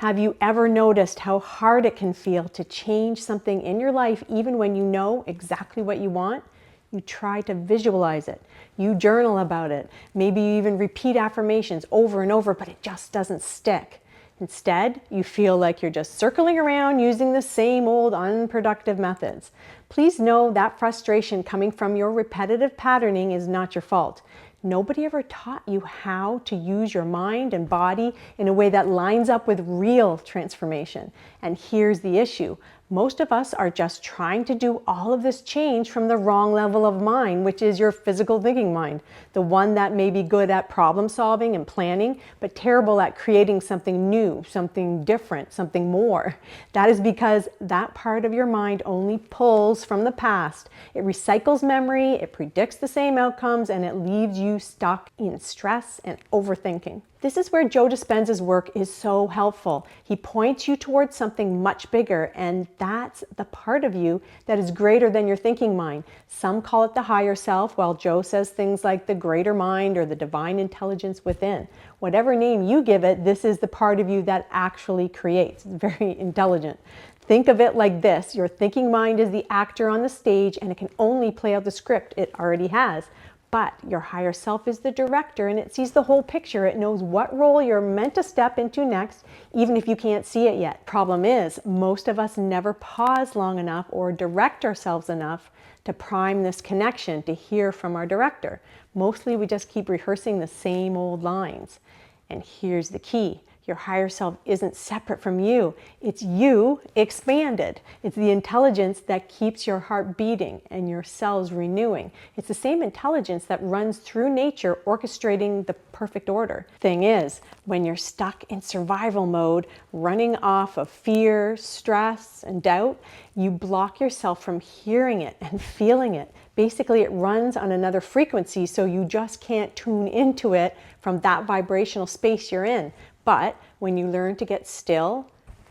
Have you ever noticed how hard it can feel to change something in your life even when you know exactly what you want? You try to visualize it. You journal about it. Maybe you even repeat affirmations over and over, but it just doesn't stick. Instead, you feel like you're just circling around using the same old unproductive methods. Please know that frustration coming from your repetitive patterning is not your fault. Nobody ever taught you how to use your mind and body in a way that lines up with real transformation. And here's the issue. Most of us are just trying to do all of this change from the wrong level of mind, which is your physical thinking mind, the one that may be good at problem solving and planning, but terrible at creating something new, something different, something more. That is because that part of your mind only pulls from the past. It recycles memory, it predicts the same outcomes, and it leaves you stuck in stress and overthinking. This is where Joe Dispenza's work is so helpful. He points you towards something much bigger, and that's the part of you that is greater than your thinking mind. Some call it the higher self, while Joe says things like the greater mind or the divine intelligence within. Whatever name you give it, this is the part of you that actually creates. It's very intelligent. Think of it like this. Your thinking mind is the actor on the stage, and it can only play out the script it already has. But your higher self is the director, and it sees the whole picture. It knows what role you're meant to step into next, even if you can't see it yet. Problem is, most of us never pause long enough or direct ourselves enough to prime this connection to hear from our director. Mostly we just keep rehearsing the same old lines. And here's the key. Your higher self isn't separate from you. It's you expanded. It's the intelligence that keeps your heart beating and your cells renewing. It's the same intelligence that runs through nature, orchestrating the perfect order. Thing is, when you're stuck in survival mode, running off of fear, stress, and doubt, you block yourself from hearing it and feeling it. Basically, it runs on another frequency, so you just can't tune into it from that vibrational space you're in. But when you learn to get still,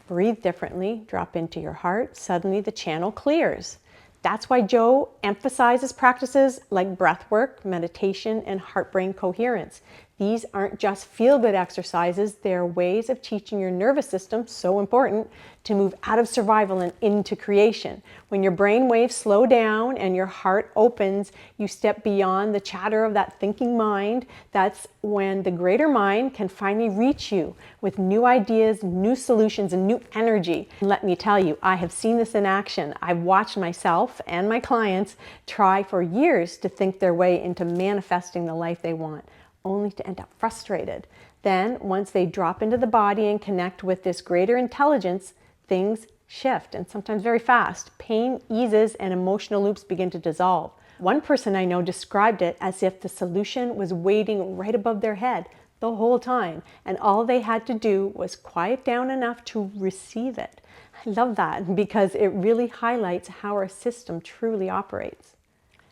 breathe differently, drop into your heart, suddenly the channel clears. That's why Joe emphasizes practices like breathwork, meditation, and heart-brain coherence. These aren't just feel-good exercises, they're ways of teaching your nervous system, so important, to move out of survival and into creation. When your brain waves slow down and your heart opens, you step beyond the chatter of that thinking mind. That's when the greater mind can finally reach you with new ideas, new solutions, and new energy. And let me tell you, I have seen this in action. I've watched myself and my clients try for years to think their way into manifesting the life they want, only to end up frustrated. Then, once they drop into the body and connect with this greater intelligence, things shift, and sometimes very fast. Pain eases and emotional loops begin to dissolve. One person I know described it as if the solution was waiting right above their head the whole time, and all they had to do was quiet down enough to receive it. I love that because it really highlights how our system truly operates.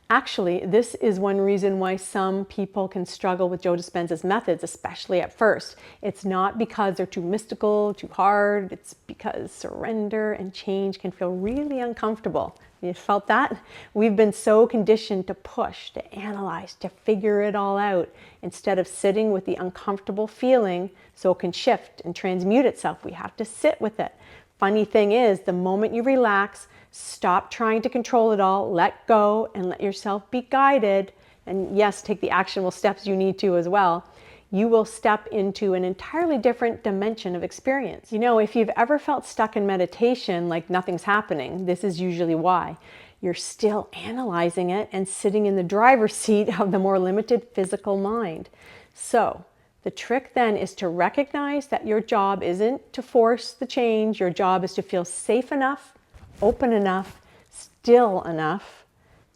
Actually, this is one reason why some people can struggle with Joe Dispenza's methods, especially at first. It's not because they're too mystical, too hard. It's because surrender and change can feel really uncomfortable. You felt that? We've been so conditioned to push, to analyze, to figure it all out, instead of sitting with the uncomfortable feeling so it can shift and transmute itself. We have to sit with it. Funny thing is, the moment you relax, stop trying to control it all, let go, and let yourself be guided, and yes, take the actionable steps you need to as well, you will step into an entirely different dimension of experience. You know, if you've ever felt stuck in meditation, like nothing's happening, this is usually why. You're still analyzing it and sitting in the driver's seat of the more limited physical mind. So, the trick then is to recognize that your job isn't to force the change. Your job is to feel safe enough, open enough, still enough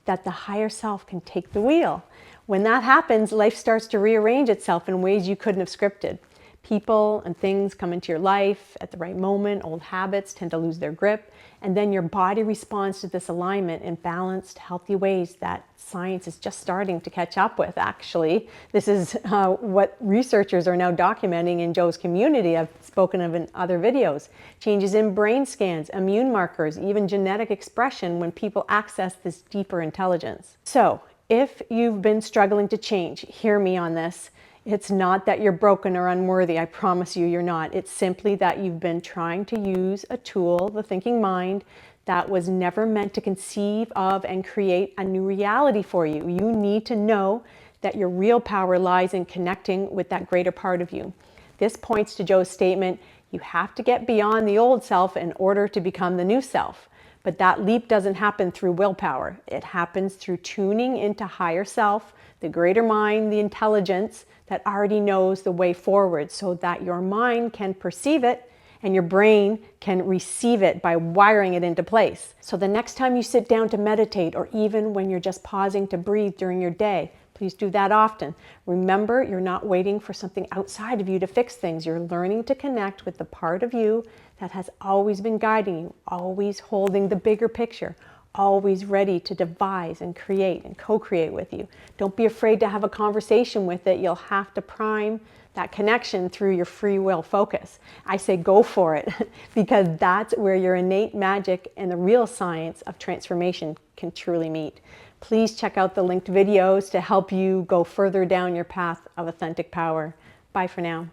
that the higher self can take the wheel. When that happens, life starts to rearrange itself in ways you couldn't have scripted. People and things come into your life at the right moment. Old habits tend to lose their grip. And then your body responds to this alignment in balanced, healthy ways that science is just starting to catch up with, actually. This is what researchers are now documenting in Joe's community. I've spoken of in other videos. Changes in brain scans, immune markers, even genetic expression when people access this deeper intelligence. So, if you've been struggling to change, hear me on this. It's not that you're broken or unworthy. I promise you, you're not. It's simply that you've been trying to use a tool, the thinking mind, that was never meant to conceive of and create a new reality for you. You need to know that your real power lies in connecting with that greater part of you. This points to Joe's statement, you have to get beyond the old self in order to become the new self. But that leap doesn't happen through willpower. It happens through tuning into higher self, the greater mind, the intelligence that already knows the way forward, so that your mind can perceive it and your brain can receive it by wiring it into place. So the next time you sit down to meditate, or even when you're just pausing to breathe during your day, please do that often. Remember, you're not waiting for something outside of you to fix things. You're learning to connect with the part of you that has always been guiding you, always holding the bigger picture, always ready to devise and create and co-create with you. Don't be afraid to have a conversation with it. You'll have to prime that connection through your free will focus. I say go for it because that's where your innate magic and the real science of transformation can truly meet. Please check out the linked videos to help you go further down your path of authentic power. Bye for now.